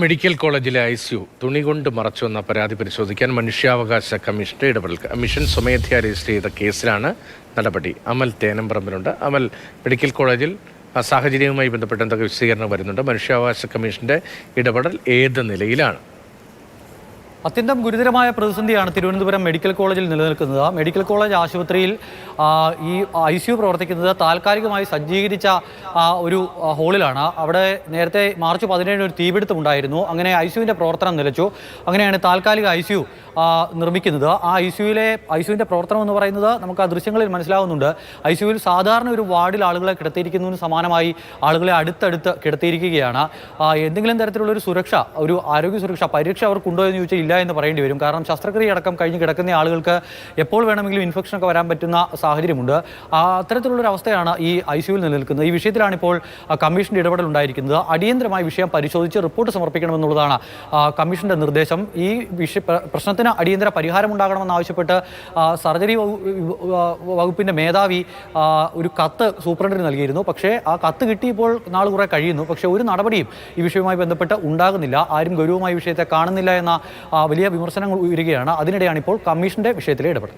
Medical കോളേജിലെ ICU തുണി കൊണ്ട് മറച്ചുവെന്ന പരാതി പരിശോധിക്കാൻ മനുഷ്യാവകാശ കമ്മീഷന്റെ ഇടപെടൽ. കമ്മീഷൻ സ്വമേധയാ രജിസ്റ്റർ ചെയ്ത കേസിലാണ് നടപടി. അമൽ തേനംപറമ്പിലുണ്ട്. അമൽ, മെഡിക്കൽ കോളേജിൽ സാഹചര്യവുമായി ബന്ധപ്പെട്ട് എന്തൊക്കെ വിശദീകരണം വരുന്നുണ്ട്? മനുഷ്യാവകാശ കമ്മീഷന്റെ ഇടപെടൽ ഏത് നിലയിലാണ്? അത്യന്തം ഗുരുതരമായ പ്രതിസന്ധിയാണ് തിരുവനന്തപുരം മെഡിക്കൽ കോളേജിൽ നിലനിൽക്കുന്നത്. മെഡിക്കൽ കോളേജ് ആശുപത്രിയിൽ ഈ ICU പ്രവർത്തിക്കുന്നത് താൽക്കാലികമായി സജ്ജീകരിച്ച ഒരു ഹോളിലാണ്. അവിടെ നേരത്തെ മാർച്ച് 17 ഒരു തീപിടുത്തം ഉണ്ടായിരുന്നു. അങ്ങനെ ICUവിൻ്റെ പ്രവർത്തനം നിലച്ചു. അങ്ങനെയാണ് താൽക്കാലിക ICU നിർമ്മിക്കുന്നത്. ആ ICUവിൻ്റെ പ്രവർത്തനം എന്ന് പറയുന്നത് നമുക്ക് ആ ദൃശ്യങ്ങളിൽ മനസ്സിലാവുന്നുണ്ട്. ICUവിൽ സാധാരണ ഒരു വാർഡിൽ ആളുകളെ കിടത്തിയിരിക്കുന്നതിന് സമാനമായി ആളുകളെ അടുത്തടുത്ത് കിടത്തിയിരിക്കുകയാണ്. എന്തെങ്കിലും തരത്തിലുള്ളൊരു സുരക്ഷ, ഒരു ആരോഗ്യ സുരക്ഷ, പരിരക്ഷ അവർക്കുണ്ടോ എന്ന് ചോദിച്ചാൽ ഇല്ല എന്ന് പറയേണ്ടി വരും. കാരണം ശസ്ത്രക്രിയ അടക്കം കഴിഞ്ഞ് കിടക്കുന്ന ആളുകൾക്ക് എപ്പോൾ വേണമെങ്കിലും ഇൻഫെക്ഷനൊക്കെ വരാൻ പറ്റുന്ന സാഹചര്യമുണ്ട്. അത്തരത്തിലുള്ളൊരു അവസ്ഥയാണ് ഈ ICUവിൽ നിലനിൽക്കുന്നത്. ഈ വിഷയത്തിലാണ് ഇപ്പോൾ കമ്മീഷൻ്റെ ഇടപെടൽ ഉണ്ടായിരിക്കുന്നത്. അടിയന്തരമായി വിഷയം പരിശോധിച്ച് റിപ്പോർട്ട് സമർപ്പിക്കണമെന്നുള്ളതാണ് കമ്മീഷന്റെ നിർദ്ദേശം. ഈ പ്രശ്നത്തിന് അടിയന്തര പരിഹാരം ഉണ്ടാകണമെന്നാവശ്യപ്പെട്ട് സർജറി വകുപ്പിന്റെ മേധാവി ഒരു കത്ത് സൂപ്രണ്ടിന് നൽകിയിരുന്നു. പക്ഷേ ആ കത്ത് കിട്ടിയപ്പോൾ നാൾ കുറെ കഴിയുന്നു. പക്ഷേ ഒരു നടപടിയും ഈ വിഷയവുമായി ബന്ധപ്പെട്ട് ഉണ്ടാകുന്നില്ല. ആരും ഗൗരവമായി വിഷയത്തെ കാണുന്നില്ല എന്ന വലിയ വിമർശനങ്ങൾ ഉയരുകയാണ്. അതിനിടെയാണ് ഇപ്പോൾ കമ്മീഷന്റെ വിഷയത്തിലെ ഇടപെടൽ.